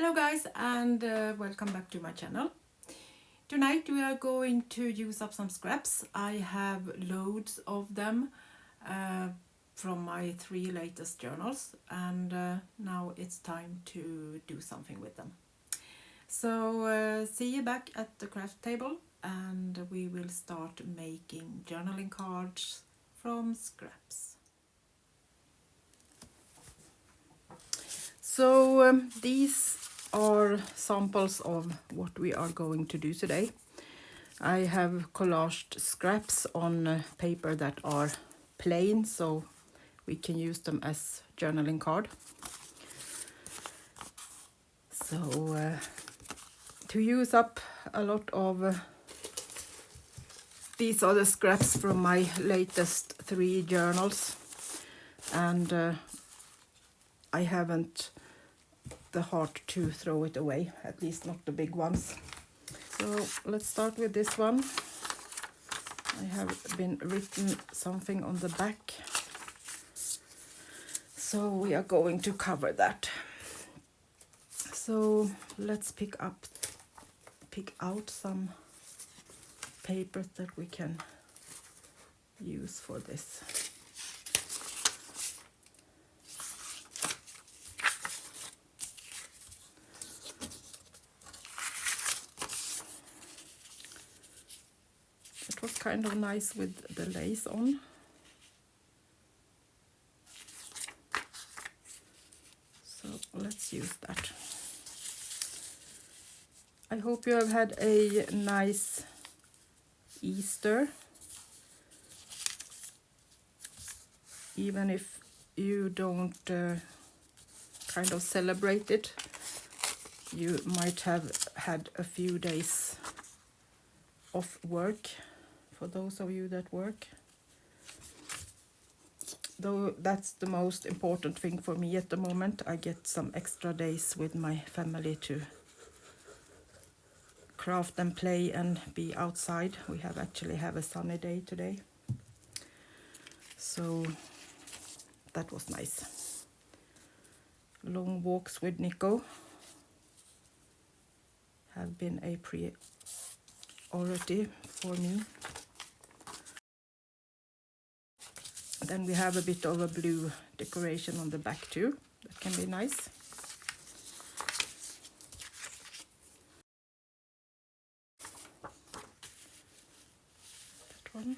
Hello guys, and welcome back to my channel. Tonight we are going to use up some scraps. I have loads of them from my 3 latest journals, and now it's time to do something with them. So see you back at the craft table, and we will start making journaling cards from scraps. So these are samples of what we are going to do today. I have collaged scraps on paper that are plain, so we can use them as journaling card. So to use up a lot of these are the scraps from my latest 3 journals, and I haven't the heart to throw it away, at least not the big ones. So let's start with this one. I have been written something on the back, so we are going to cover that. So let's pick out some papers that we can use for this. It was kind of nice with the lace on. So let's use that. I hope you have had a nice Easter. Even if you don't kind of celebrate it, you might have had a few days off work, for those of you that work. Though that's the most important thing for me at the moment. I get some extra days with my family to craft and play and be outside. We actually have a sunny day today, so that was nice. Long walks with Nico have been a priority for me. Then we have a bit of a blue decoration on the back too. That can be nice. That one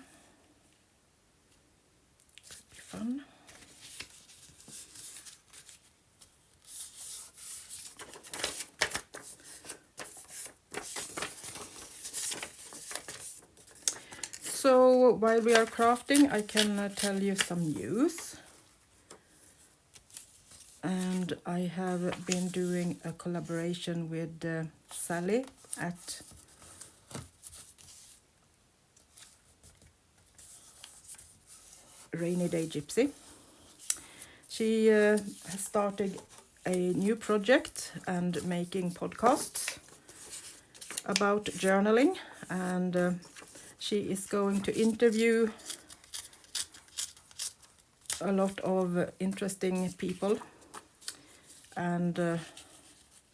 could be fun. So while we are crafting, I can tell you some news. And I have been doing a collaboration with Sally at Rainy Day Gipsy. She has started a new project and making podcasts about journaling, and she is going to interview a lot of interesting people, and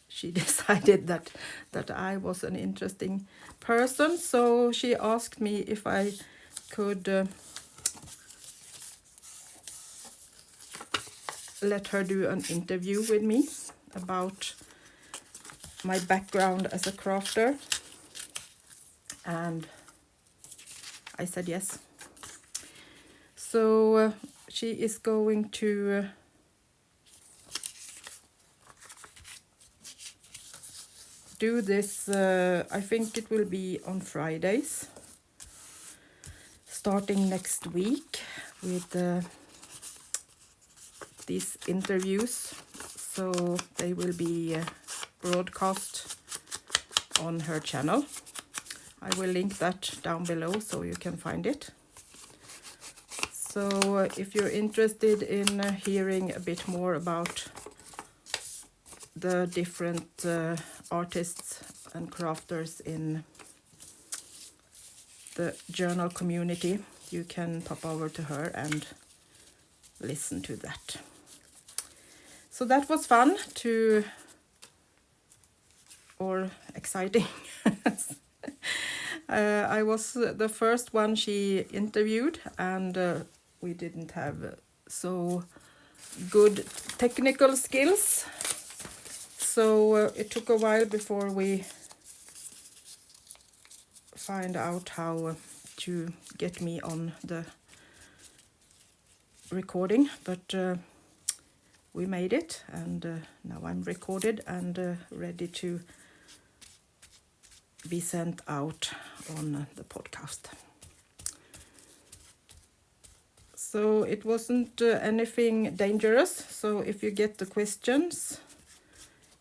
she decided that I was an interesting person, so she asked me if I could let her do an interview with me about my background as a crafter, and I said yes. So she is going to do this, I think it will be on Fridays, starting next week, with these interviews. So they will be broadcast on her channel. I will link that down below so you can find it. So if you're interested in hearing a bit more about the different artists and crafters in the journal community, you can pop over to her and listen to that. So that was fun to or exciting. I was the first one she interviewed, and we didn't have so good technical skills. So it took a while before we find out how to get me on the recording, but we made it, and now I'm recorded and ready to be sent out on the podcast. So it wasn't anything dangerous. So if you get the questions,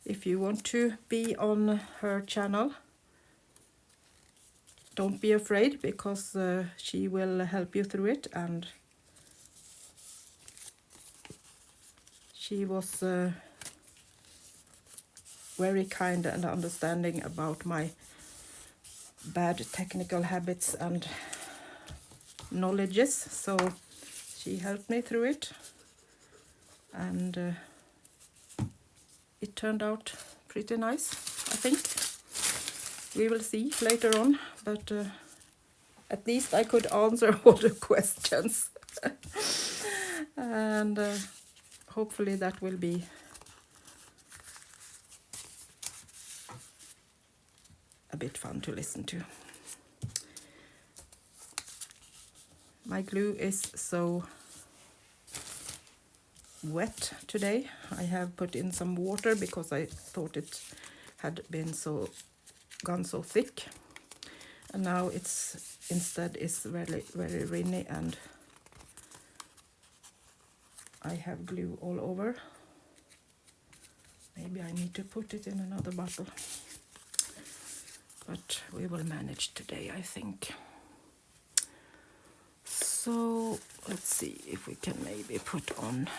if you want to be on her channel, don't be afraid, because she will help you through it, and she was very kind and understanding about my bad technical habits and knowledges, so she helped me through it, and it turned out pretty nice, I think. We will see later on, but at least I could answer all the questions. And hopefully that will be a bit fun to listen to. My glue is so wet today. I have put in some water because I thought it had been gone so thick, and now it's instead is very, very rainy, and I have glue all over. Maybe I need to put it in another bottle, but we will manage today, I think. So let's see if we can maybe put on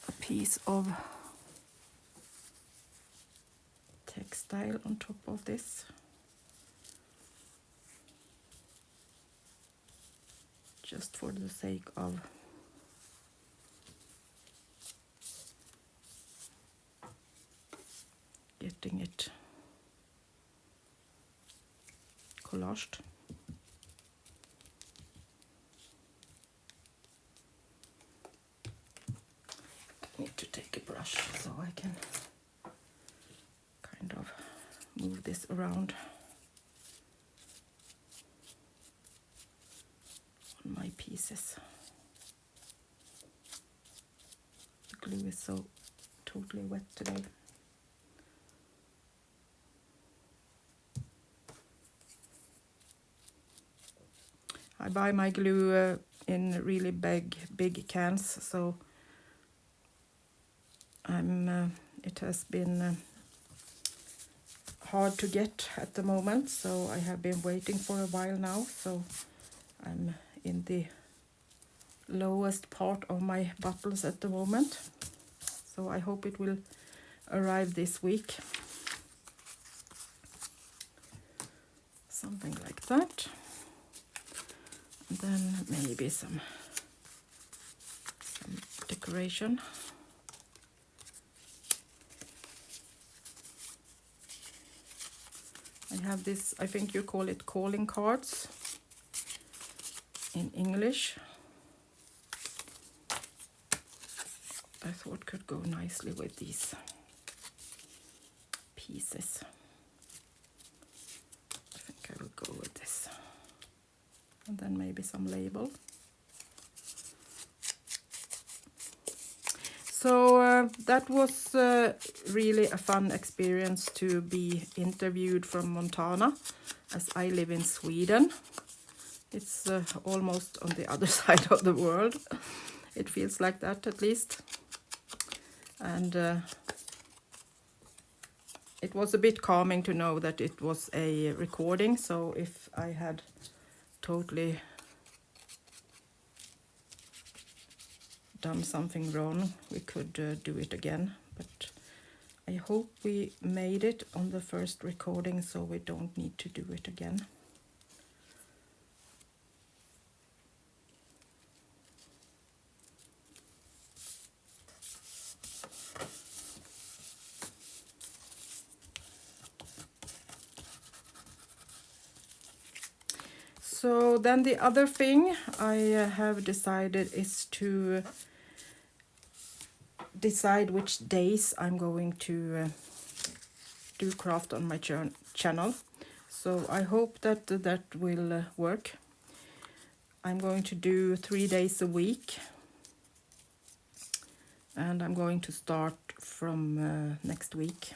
a piece of textile on top of this. Just for the sake of getting it collaged. I need to take a brush so I can kind of move this around on my pieces. The glue is so totally wet today. I buy my glue in really big cans, so it has been hard to get at the moment, so I have been waiting for a while now, so I'm in the lowest part of my bottles at the moment, so I hope it will arrive this week. Something like that. And then maybe some decoration. I have this, I think you call it calling cards in English. I thought could go nicely with these pieces. I think I will go with this. And then maybe some label. So that was really a fun experience to be interviewed from Montana, as I live in Sweden. It's almost on the other side of the world. It feels like that, at least. And it was a bit calming to know that it was a recording, so if I had totally done something wrong, we could do it again, but I hope we made it on the first recording, so we don't need to do it again. So then the other thing I have decided is to decide which days I'm going to do craft on my channel. So I hope that that will work. I'm going to do 3 days a week, and I'm going to start from next week.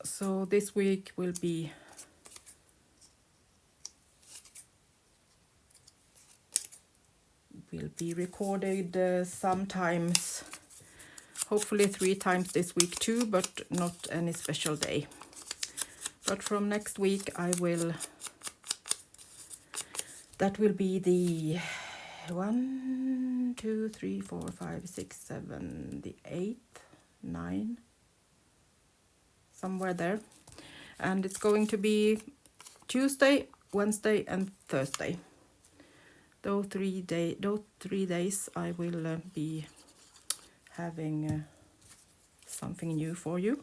So this week will be recorded sometimes, hopefully 3 times this week too, but not any special day. But from next week that will be the 1, 2, 3, 4, 5, 6, 7, the 8th, 9, somewhere there. And it's going to be Tuesday, Wednesday and Thursday. Those 3 days I will be having something new for you.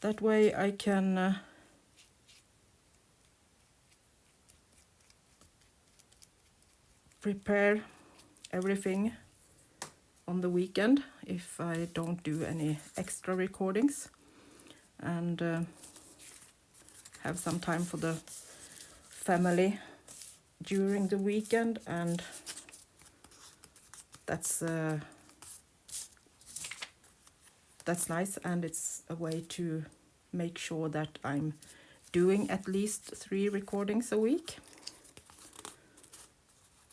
That way I can prepare everything on the weekend if I don't do any extra recordings, and have some time for the family during the weekend, and that's nice, and it's a way to make sure that I'm doing at least 3 recordings a week,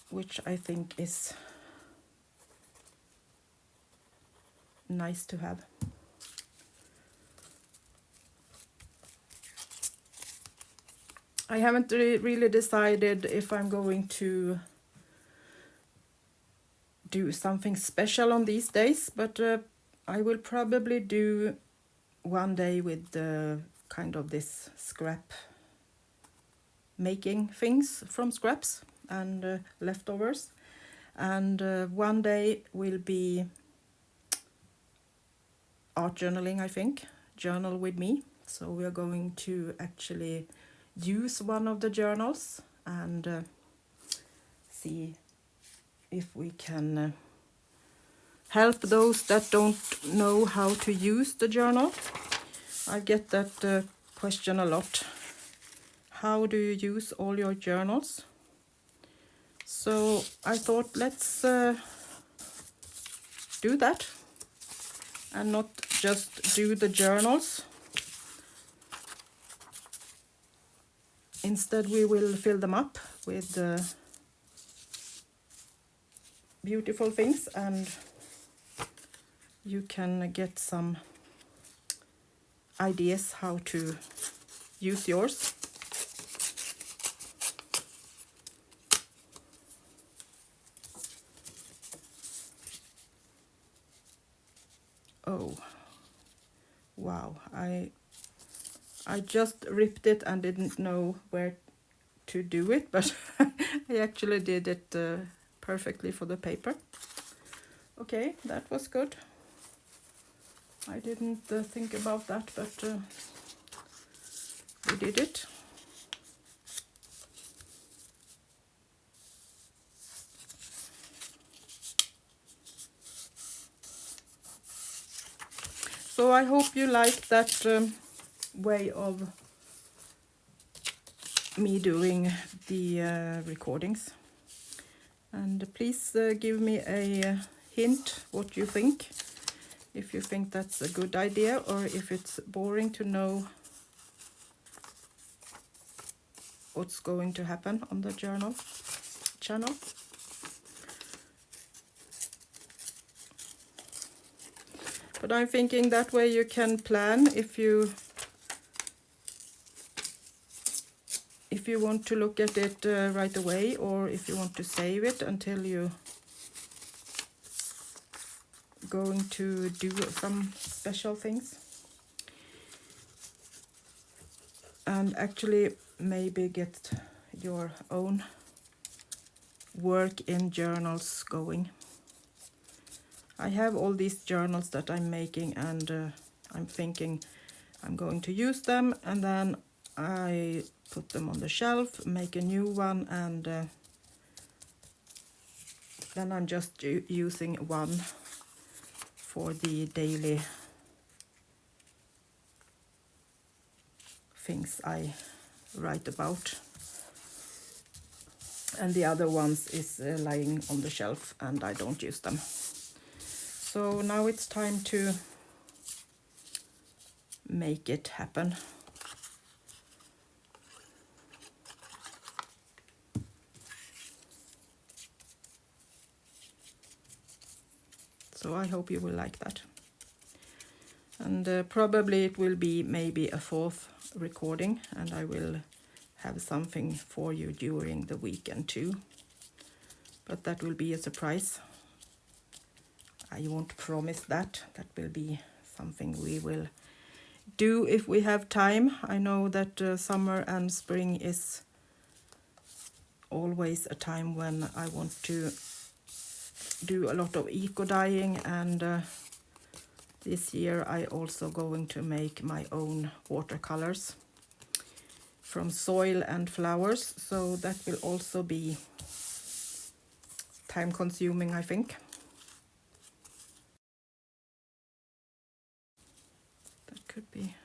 which I think is nice to have. I haven't really decided if I'm going to do something special on these days, but I will probably do one day with kind of this scrap making things from scraps and leftovers, and one day will be art journaling, I think, journal with me. So we are going to actually use one of the journals and see if we can help those that don't know how to use the journal. I get that question a lot. How do you use all your journals? So I thought, let's do that and not just do the journals. Instead, we will fill them up with beautiful things, and you can get some ideas how to use yours. Oh, wow, I just ripped it and didn't know where to do it, but I actually did it perfectly for the paper. Okay, that was good. I didn't think about that, but we did it. So I hope you like that way of me doing the recordings, and please give me a hint what you think, if you think that's a good idea or if it's boring to know what's going to happen on the channel. But I'm thinking that way you can plan if you want to look at it right away, or if you want to save it until you going to do some special things, and actually maybe get your own work in journals going. I have all these journals that I'm making, and I'm thinking I'm going to use them, and then I put them on the shelf, make a new one, and then I'm just using one for the daily things I write about, and the other ones is lying on the shelf and I don't use them. So now it's time to make it happen. So I hope you will like that. And probably it will be maybe a fourth recording, and I will have something for you during the weekend too. But that will be a surprise. I won't promise that. That will be something we will do if we have time. I know that summer and spring is always a time when I want to do a lot of eco dyeing, and this year I also going to make my own watercolors from soil and flowers, so that will also be time consuming, I think. That could be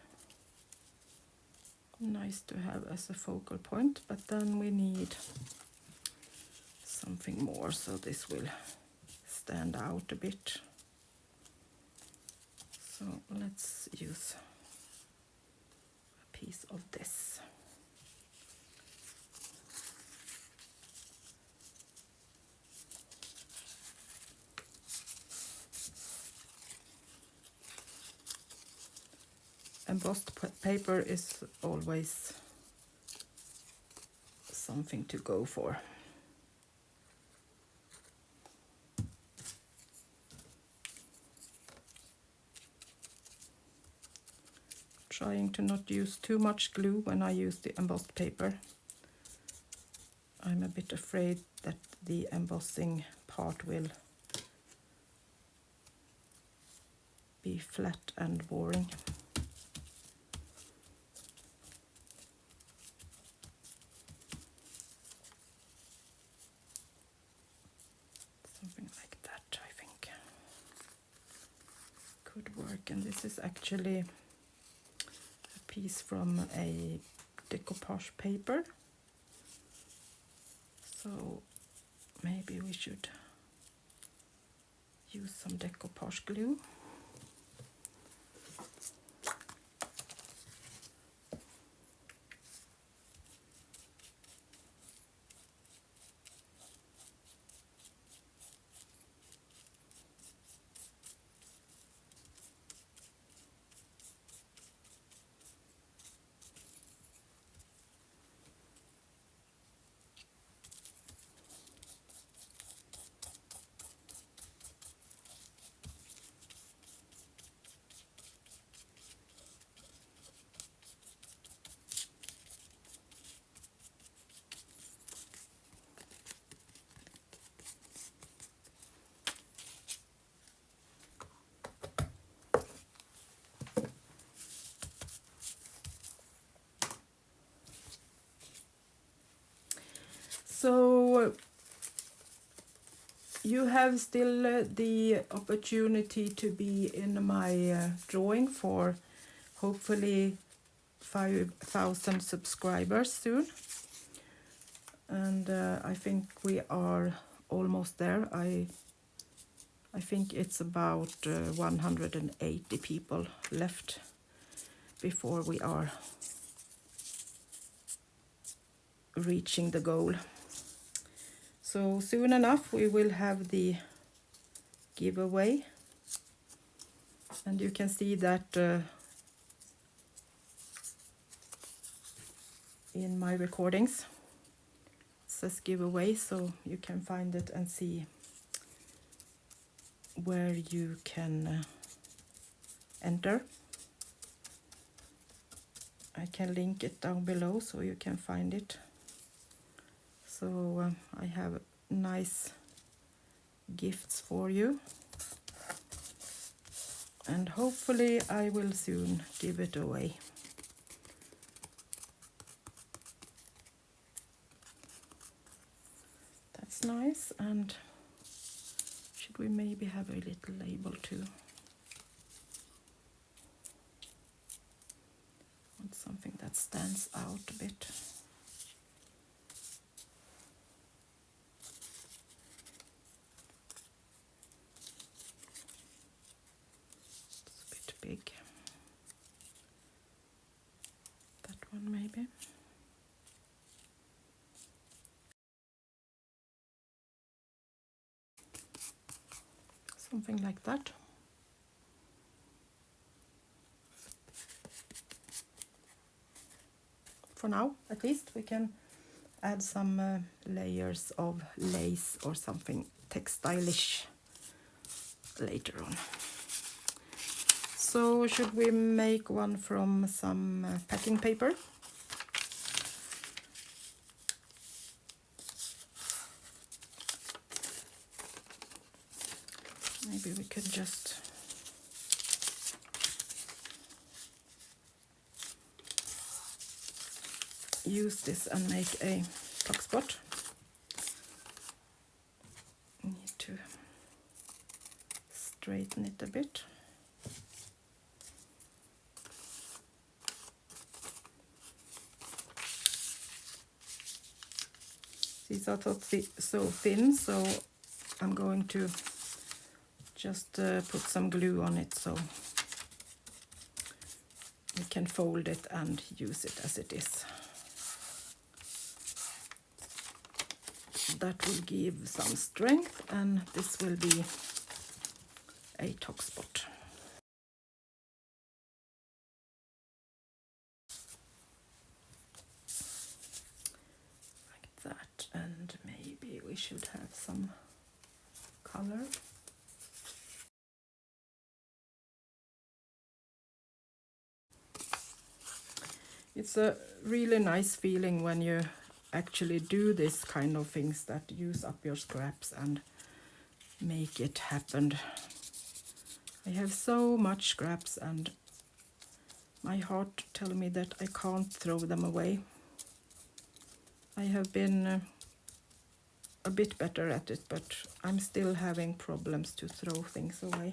nice to have as a focal point, but then we need something more, so this will stand out a bit. So let's use a piece of this. Embossed paper is always something to go for. Trying to not use too much glue when I use the embossed paper. I'm a bit afraid that the embossing part will be flat and boring. Something like that, I think, could work. And this is actually a piece from a decoupage paper, so maybe we should use some decoupage glue. So you have still the opportunity to be in my drawing for hopefully 5,000 subscribers soon. And I think we are almost there. I think it's about 180 people left before we are reaching the goal. So soon enough we will have the giveaway, and you can see that in my recordings it says giveaway, so you can find it and see where you can enter. I can link it down below so you can find it. So I have nice gifts for you. and hopefully I will soon give it away. That's nice. And should we maybe have a little label too? Want something that stands out a bit. It's a bit big. That one maybe. Something like that. For now, at least, we can add some layers of lace or something textile-ish later on. So should we make one from some packing paper? Maybe we could just use this and make a tuck spot. Need to straighten it a bit. These are so thin, so I'm going to just put some glue on it so we can fold it and use it as it is. That will give some strength, and this will be a tuck spot. Like that, and maybe we should have some color. It's a really nice feeling when you actually do this kind of things that use up your scraps and make it happen. I have so much scraps and my heart tells me that I can't throw them away. I have been a bit better at it, but I'm still having problems to throw things away.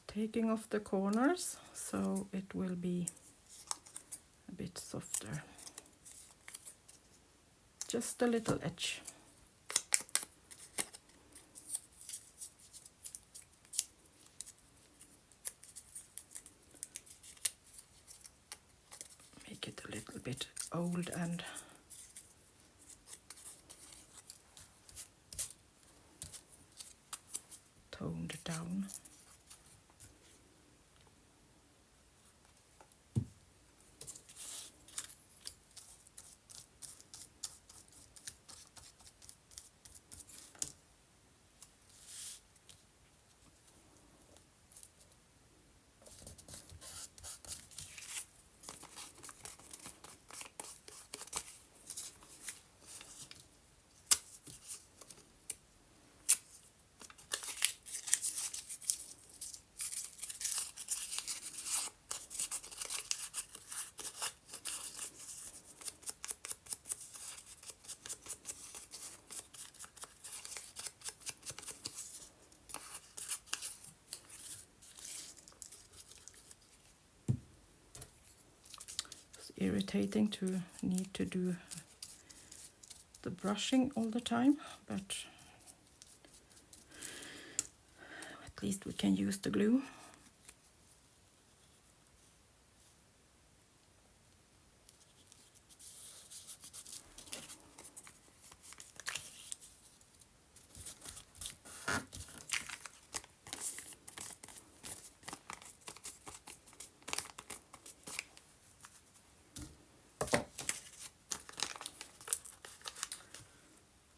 Taking off the corners so it will be a bit softer. Just a little edge. Make it a little bit old and toned down. Irritating to need to do the brushing all the time, but at least we can use the glue.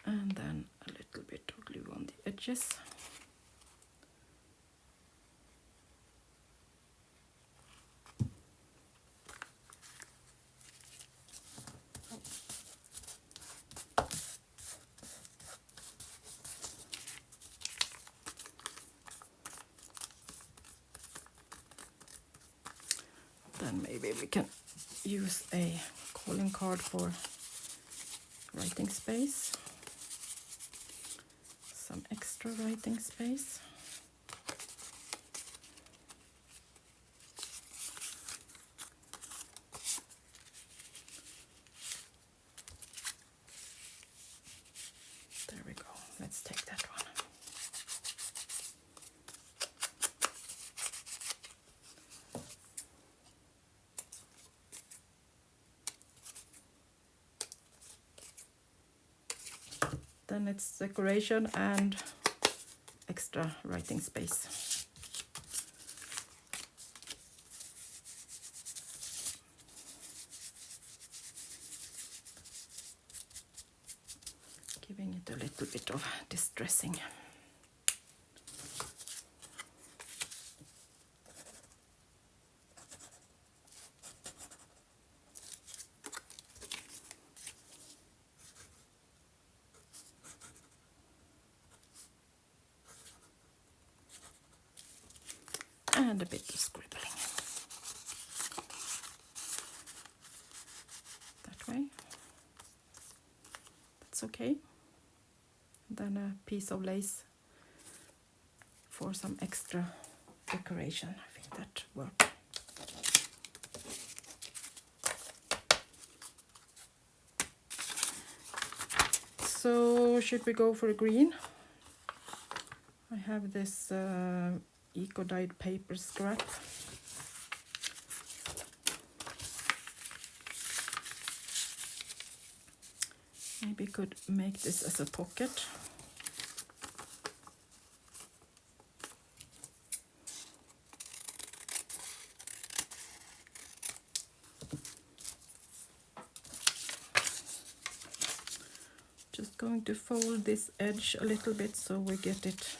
And then a little bit of glue on the edges. then maybe we can use a calling card for writing space. Some extra writing space. There we go. Let's take that one. Then it's decoration and extra writing space. Giving it a little bit of distressing. And a bit of scribbling. That way. That's okay. Then a piece of lace for some extra decoration. I think that works. So should we go for a green? I have this eco-dyed paper scrap. Maybe could make this as a pocket. Just going to fold this edge a little bit so we get it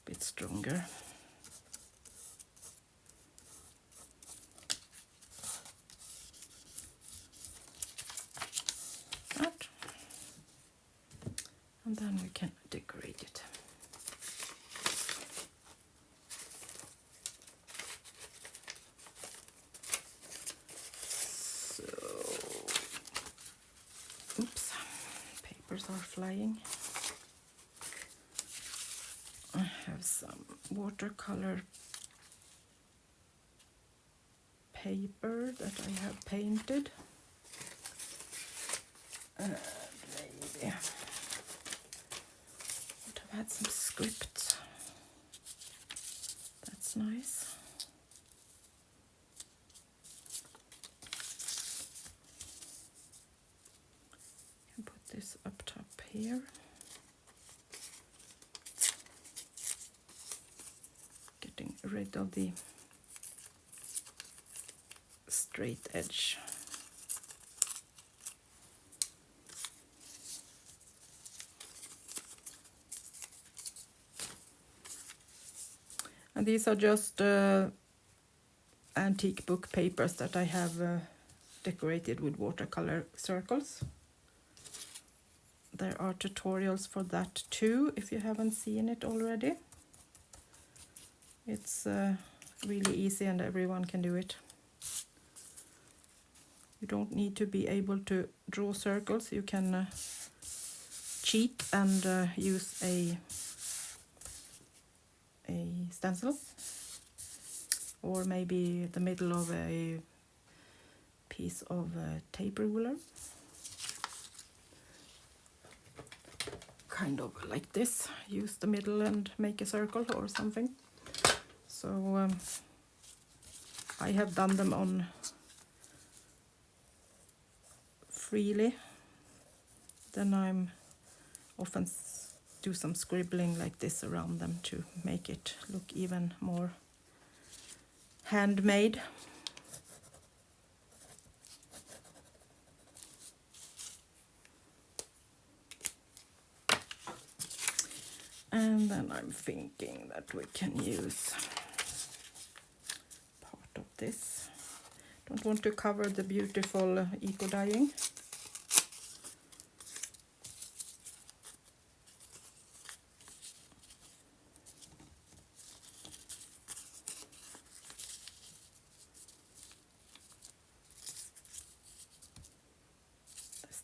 a bit stronger. That. And then we can decorate it. So, oops, papers are flying. I have some watercolor paper that I have painted. And maybe would have had some script. That's nice. Can put this up top here. Getting rid of the straight edge. And these are just antique book papers that I have decorated with watercolor circles. There are tutorials for that too, if you haven't seen it already. It's really easy and everyone can do it. You don't need to be able to draw circles. You can cheat and use a stencil, or maybe the middle of a piece of tape ruler, kind of like this. Use the middle and make a circle or something. So I have done them on freely. Then I'm often do some scribbling like this around them to make it look even more handmade. And then I'm thinking that we can use part of this. Don't want to cover the beautiful eco dyeing.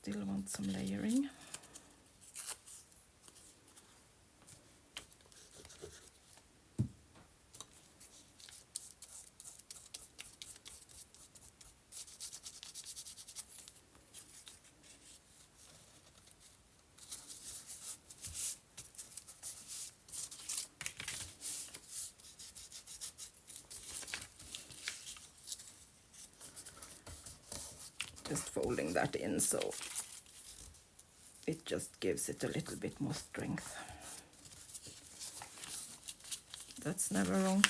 still want some layering. Just folding that in so it just gives it a little bit more strength. That's never wrong.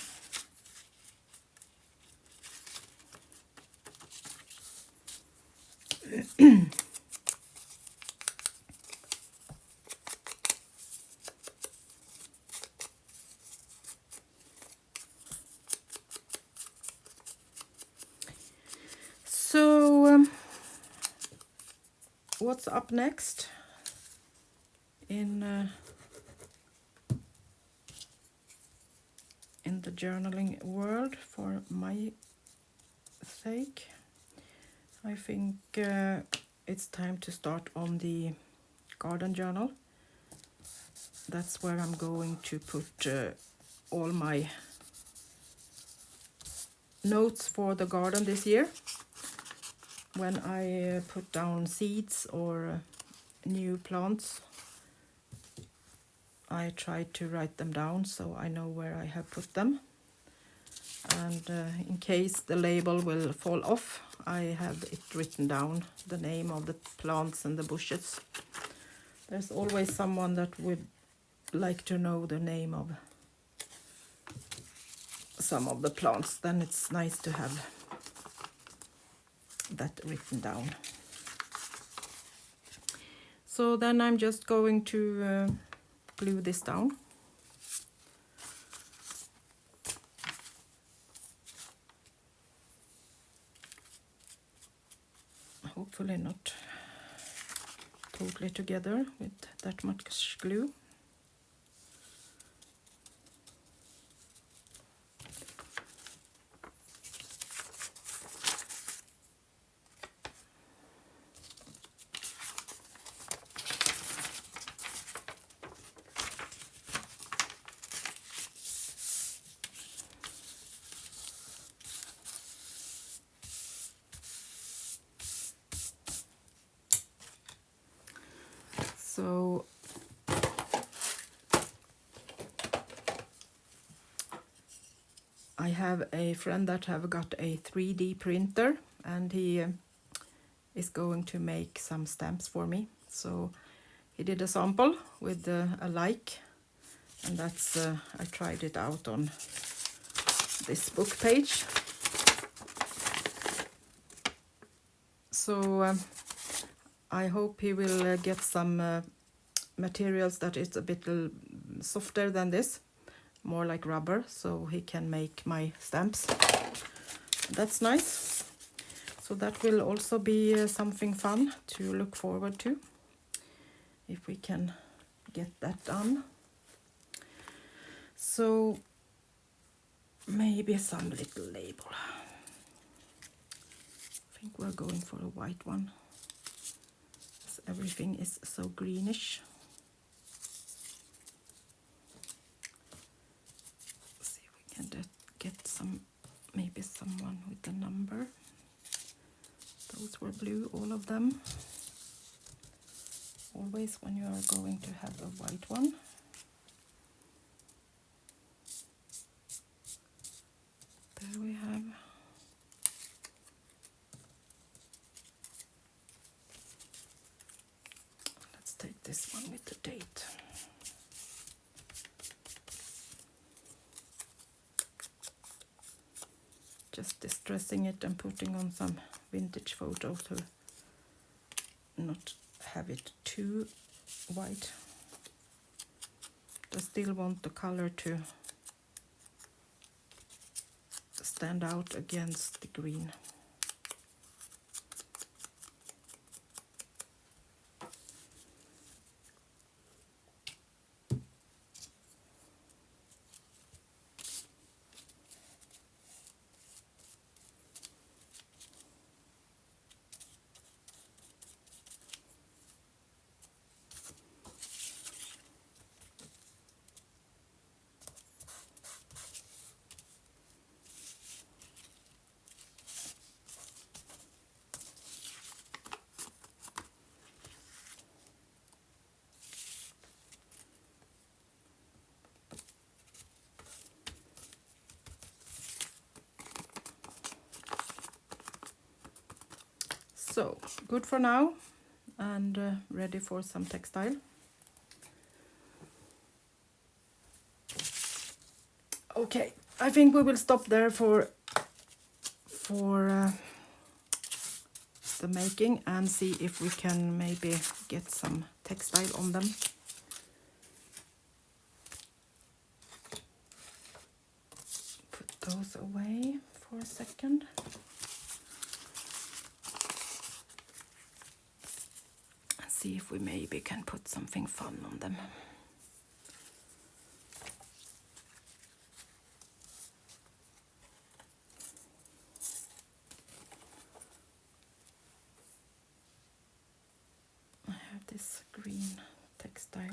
So what's up next in the journaling world for my sake? I think it's time to start on the garden journal. That's where I'm going to put all my notes for the garden this year. When I put down seeds or new plants, I try to write them down so I know where I have put them. And in case the label will fall off, I have it written down, the name of the plants and the bushes. There's always someone that would like to know the name of some of the plants. Then it's nice to have that written down. So then I'm just going to glue this down. Hopefully not totally together with that much glue. So I have a friend that have got a 3D printer, and he is going to make some stamps for me. So he did a sample with a like, and that's I tried it out on this book page. So I hope he will get some materials that is a bit softer than this, more like rubber, so he can make my stamps. That's nice. So that will also be something fun to look forward to, if we can get that done. So maybe some little label. I think we're going for a white one. Everything is so greenish. Let's see if we can get some, maybe someone with the number. Those were blue, all of them. Always when you are going to have a white one. There we have. Take this one with the date. Just distressing it and putting on some vintage photos to not have it too white. I still want the color to stand out against the green. So, good for now, and ready for some textile. Okay, I think we will stop there for the making and see if we can maybe get some textile on them. Put those away for a second. And see if we maybe can put something fun on them. This green textile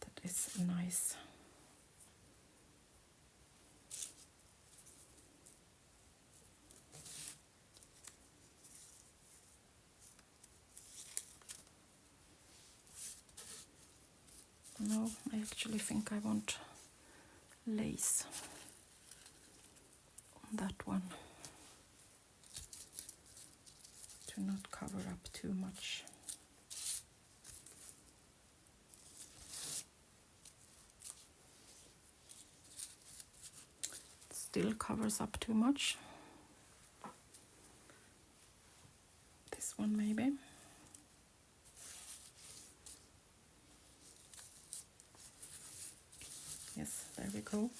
that is nice. No, I actually think I want lace on that one to not cover up too much. Still covers up too much. This one maybe. Yes, there we go.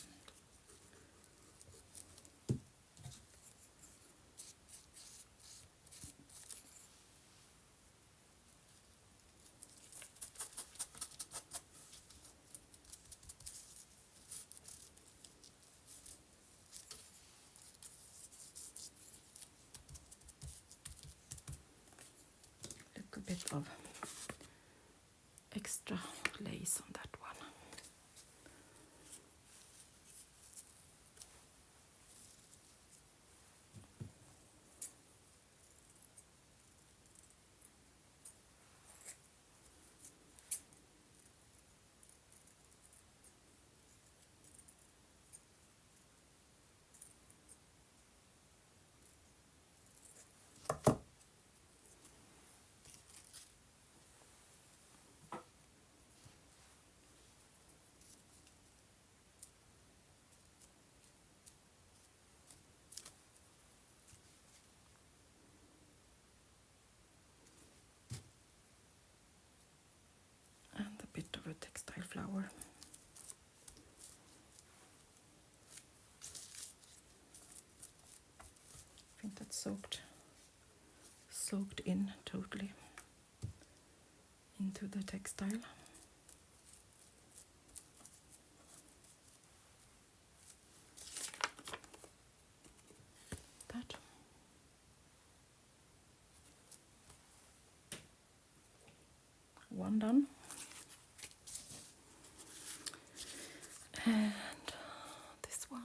Little bit of extra lace on that one. Bit of a textile flower. I think that's soaked in totally into the textile. That. One done. And this one.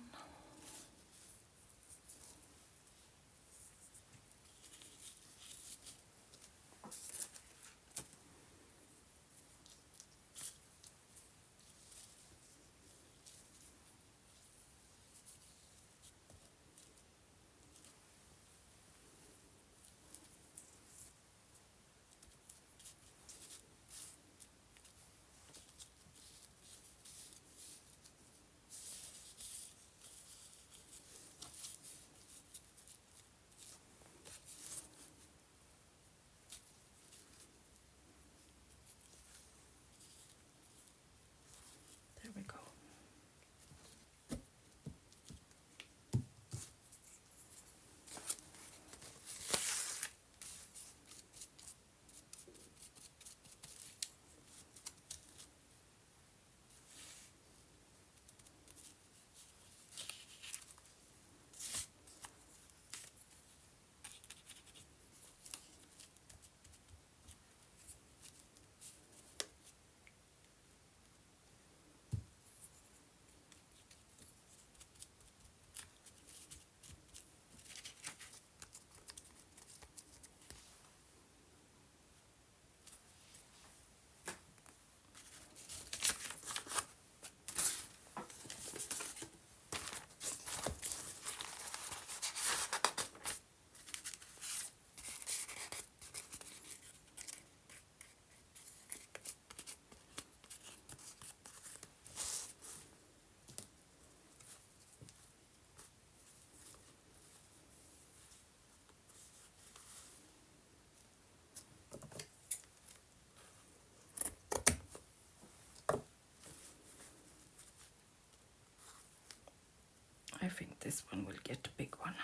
think this one will get a big one.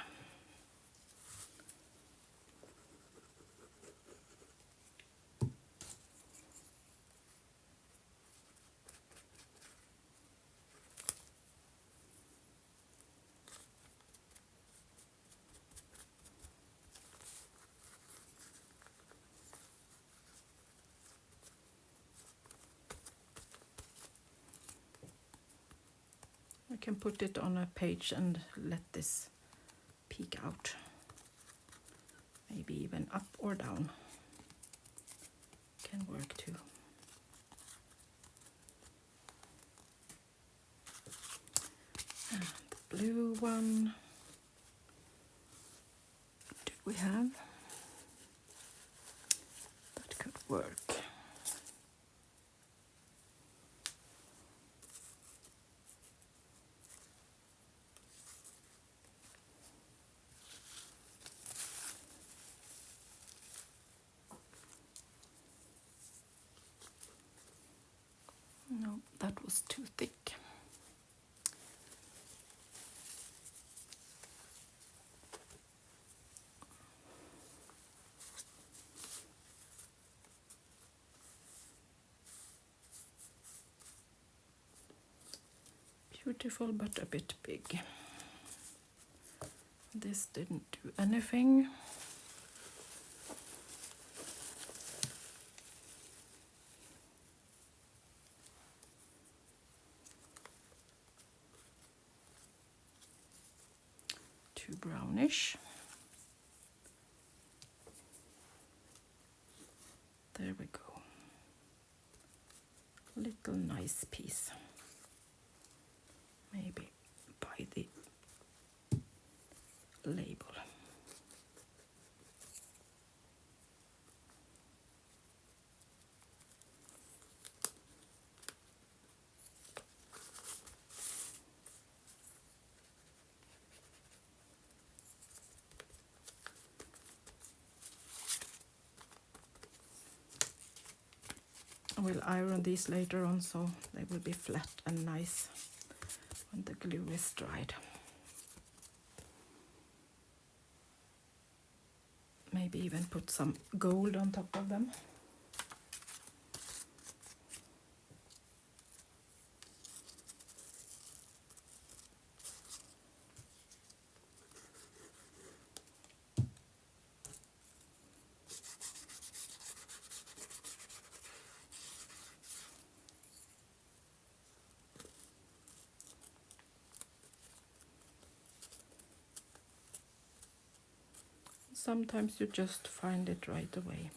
I can put it on a page and let this peek out. Maybe even up or down. Can work too. And the blue one. What do we have? That could work. No, that was too thick. Beautiful, but a bit big. This didn't do anything. Too brownish. There we go. Little nice piece. Maybe by the label. I will iron these later on so they will be flat and nice when the glue is dried. Maybe even put some gold on top of them. Sometimes you just find it right away.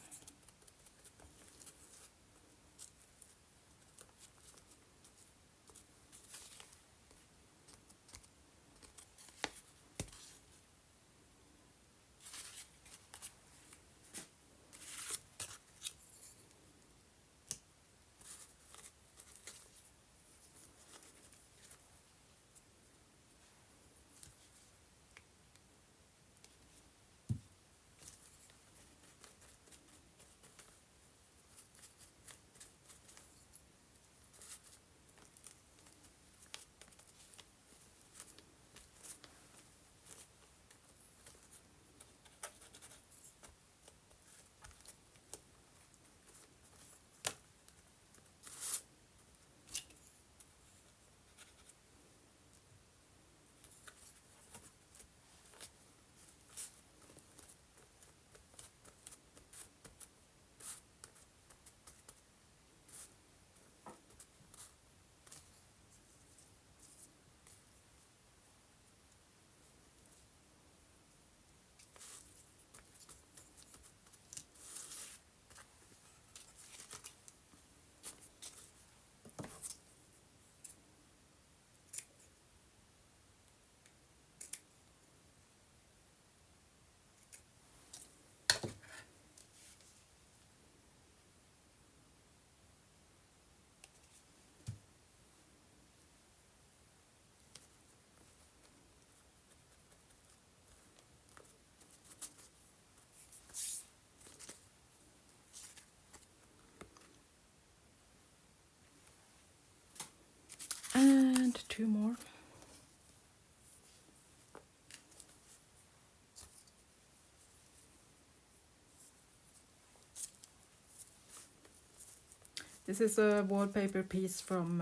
This is a wallpaper piece from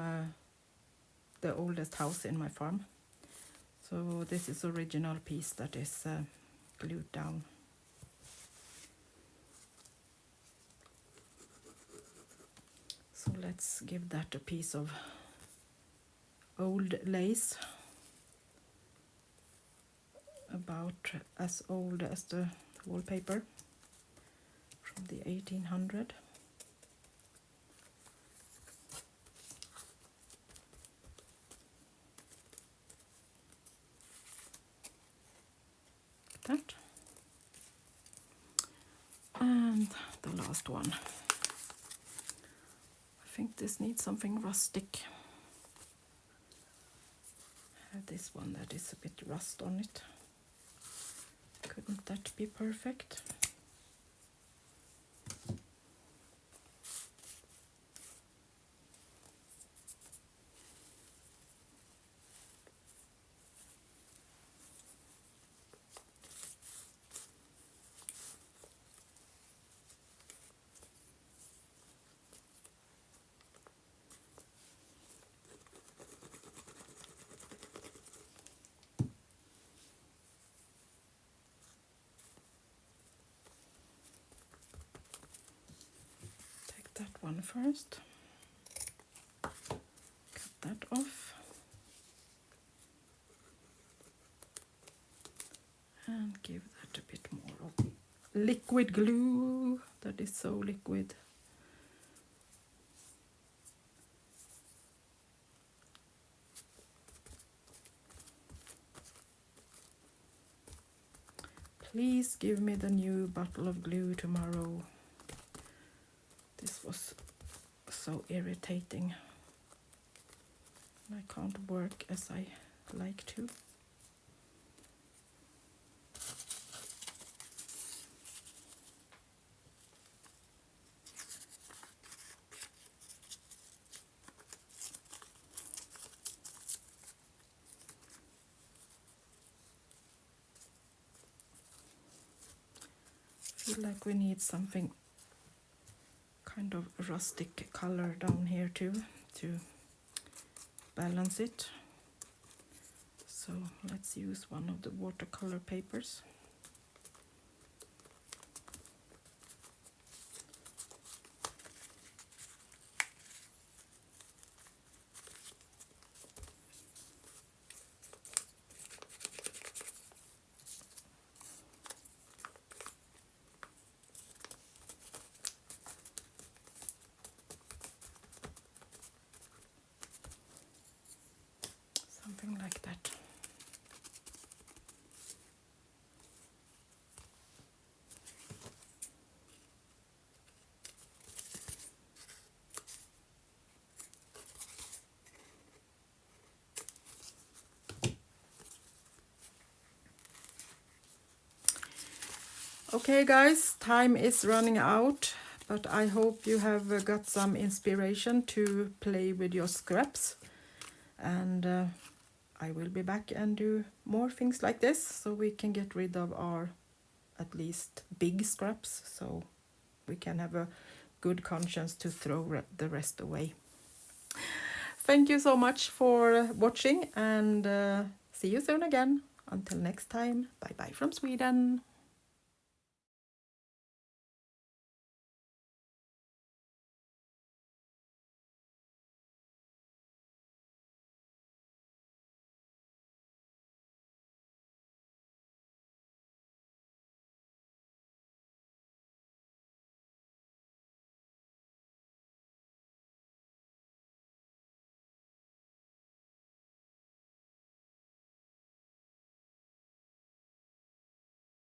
the oldest house in my farm. So this is original piece that is glued down. So let's give that a piece of old lace, about as old as the wallpaper, from the 1800. That. And the last one. I think this needs something rustic. I have this one that is a bit rust on it. Couldn't that be perfect? That one first, cut that off, and give that a bit more of liquid glue. That is so liquid. Please give me the new bottle of glue tomorrow. This was so irritating. I can't work as I like to. I feel like we need something kind of rustic color down here too, to balance it. So let's use one of the watercolor papers. Something like that. Okay guys, time is running out, but I hope you have got some inspiration to play with your scraps, and I will be back and do more things like this, so we can get rid of our at least big scraps, so we can have a good conscience to throw the rest away. Thank you so much for watching, and see you soon again. Until next time, bye bye from Sweden.